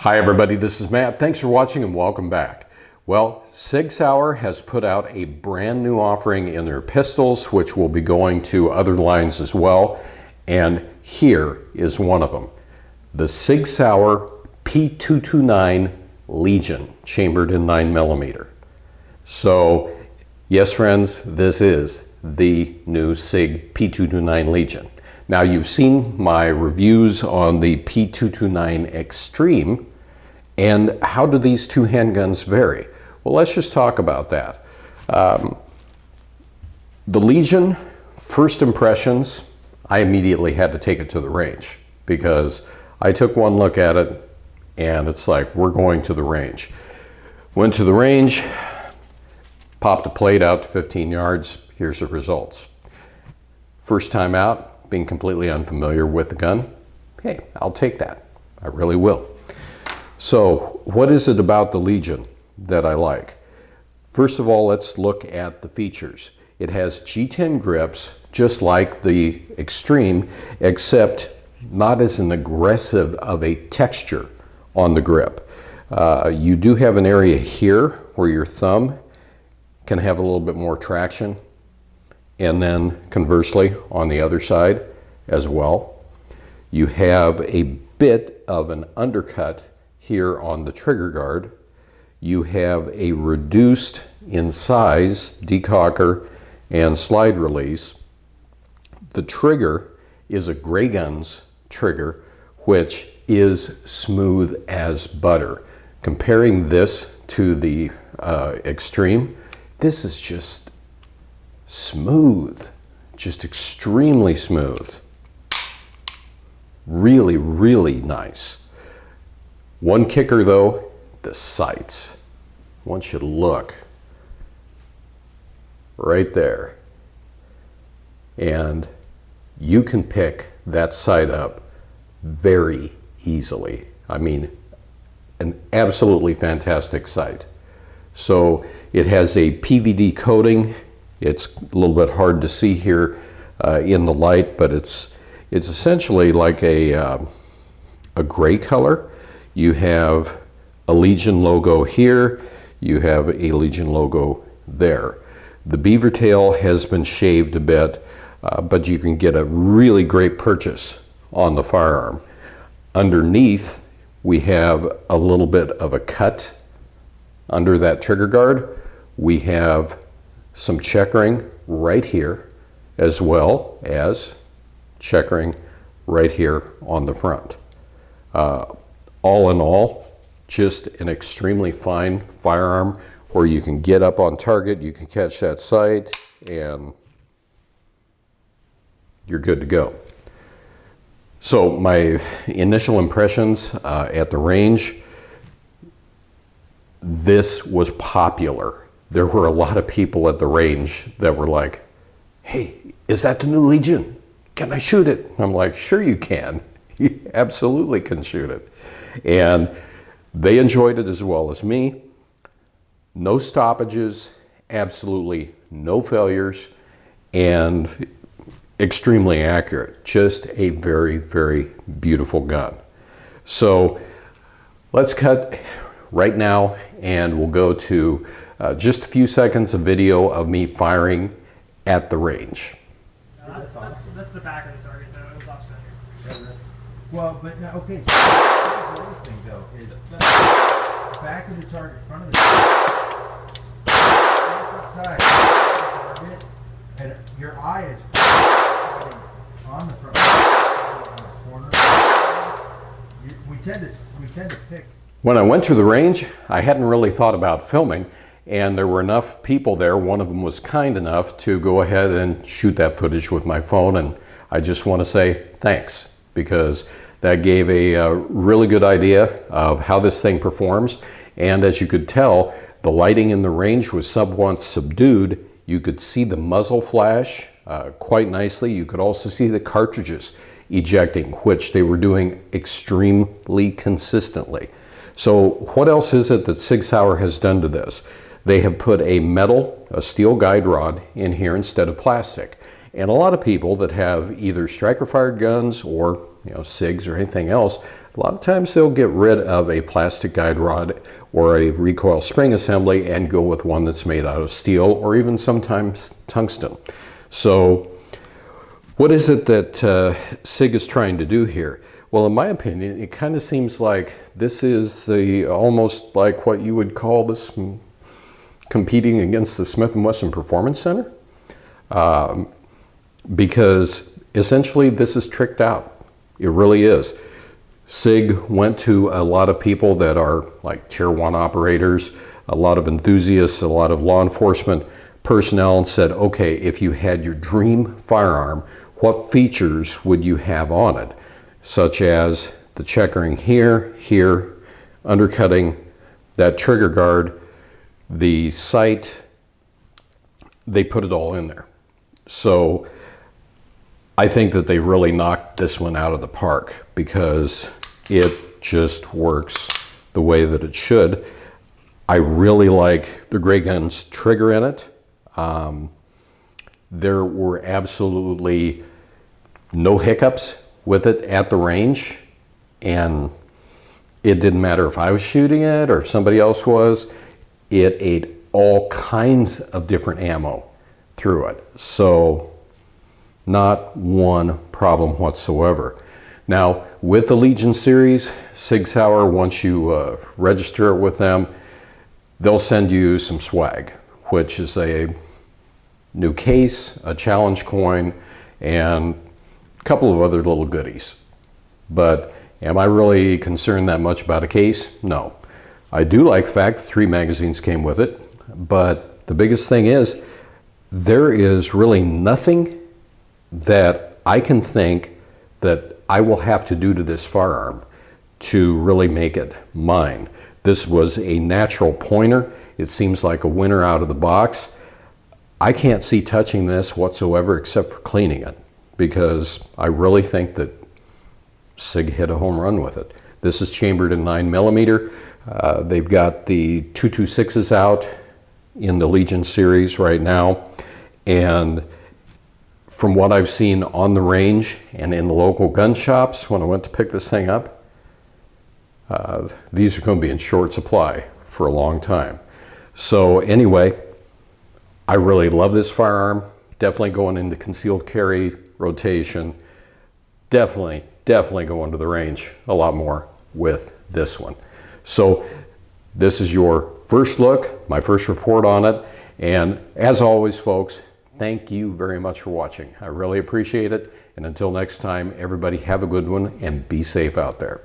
Hi everybody, this is Matt. Thanks for watching and welcome back. Well, Sig Sauer has put out a brand new offering in their pistols, which will be going to other lines as well. And here is one of them. The Sig Sauer P229 Legion, chambered in 9mm. So, yes friends, this is the new Sig P229 Legion. Now you've seen my reviews on the P229 Extreme, and how do these two handguns vary? Well, let's just talk about that. The Legion, first impressions, I immediately had to take it to the range because I took one look at it and it's like, we're going to the range. Went to the range, popped a plate out to 15 yards, here's the results. First time out, being completely unfamiliar with the gun, hey, I'll take that. I really will. So, what is it about the Legion that I like? First of all, let's look at the features. It has G10 grips, just like the Extreme, except not as an aggressive of a texture on the grip. You do have an area here where your thumb can have a little bit more traction, and then conversely on the other side as well. You have a bit of an undercut here on the trigger guard. You have a reduced in size decocker and slide release. The trigger is a Grayguns trigger, which is smooth as butter. Comparing this to the Extreme, this is just smooth, just extremely smooth. Really, really nice. One kicker though, the sights. Once you look right there, and you can pick that sight up very easily. I mean, an absolutely fantastic sight. So it has a PVD coating. It's a little bit hard to see here in the light, but it's essentially like a gray color. You have a Legion logo here. You have a Legion logo there. The beaver tail has been shaved a bit, but you can get a really great purchase on the firearm. Underneath, we have a little bit of a cut under that trigger guard. We have some checkering right here, as well as checkering right here on the front. All in all, just an extremely fine firearm where you can get up on target, you can catch that sight, and you're good to go. So my initial impressions at the range, this was popular. There were a lot of people at the range that were like, hey, is that the new Legion? Can I shoot it? I'm like, sure you can. You absolutely can shoot it. And they enjoyed it as well as me. No stoppages, absolutely no failures, and extremely accurate. Just a very, very beautiful gun. So let's cut right now and we'll go to just a few seconds of video of me firing at the range. That's the back of the target though, it was off center. Yeah, well, but now, okay, so the other thing though is back of the target, front of the target, side, and your eye is on the front, on the corner. We tend to pick. When I went to the range, I hadn't really thought about filming, and there were enough people there. One of them was kind enough to go ahead and shoot that footage with my phone, and I just want to say thanks, because that gave a really good idea of how this thing performs. And as you could tell, the lighting in the range was somewhat subdued. You could see the muzzle flash quite nicely. You could also see the cartridges ejecting, which they were doing extremely consistently. So what else is it that Sig Sauer has done to this? They have put a steel guide rod in here instead of plastic. And a lot of people that have either striker fired guns or SIGs or anything else, a lot of times they'll get rid of a plastic guide rod or a recoil spring assembly and go with one that's made out of steel or even sometimes tungsten. So what is it that Sig is trying to do here? Well, in my opinion, it kind of seems like this is almost like what you would call this competing against the Smith & Wesson Performance Center, because essentially this is tricked out. It really is. Sig went to a lot of people that are like tier 1 operators, a lot of enthusiasts, a lot of law enforcement personnel, and said, okay, if you had your dream firearm, what features would you have on it? Such as the checkering here, undercutting that trigger guard, the sight, they put it all in there. So I think that they really knocked this one out of the park because it just works the way that it should. I really like the Grayguns trigger in it. There were absolutely no hiccups with it at the range, and it didn't matter if I was shooting it or if somebody else was. It ate all kinds of different ammo through it. So not one problem whatsoever. Now, with the Legion series, Sig Sauer, once you register it with them, they'll send you some swag, which is a new case, a challenge coin, and a couple of other little goodies. But am I really concerned that much about a case? No. I do like the fact that 3 magazines came with it, but the biggest thing is there is really nothing that I can think that I will have to do to this firearm to really make it mine. This was a natural pointer. It seems like a winner out of the box. I can't see touching this whatsoever except for cleaning it, because I really think that Sig hit a home run with it. This is chambered in 9mm. They've got the 226s out in the Legion series right now, and from what I've seen on the range and in the local gun shops when I went to pick this thing up, these are going to be in short supply for a long time. So anyway, I really love this firearm. Definitely going into concealed carry rotation. Definitely going to the range a lot more with this one. So this is your first look, my first report on it. And as always, folks, thank you very much for watching. I really appreciate it. And until next time, everybody have a good one and be safe out there.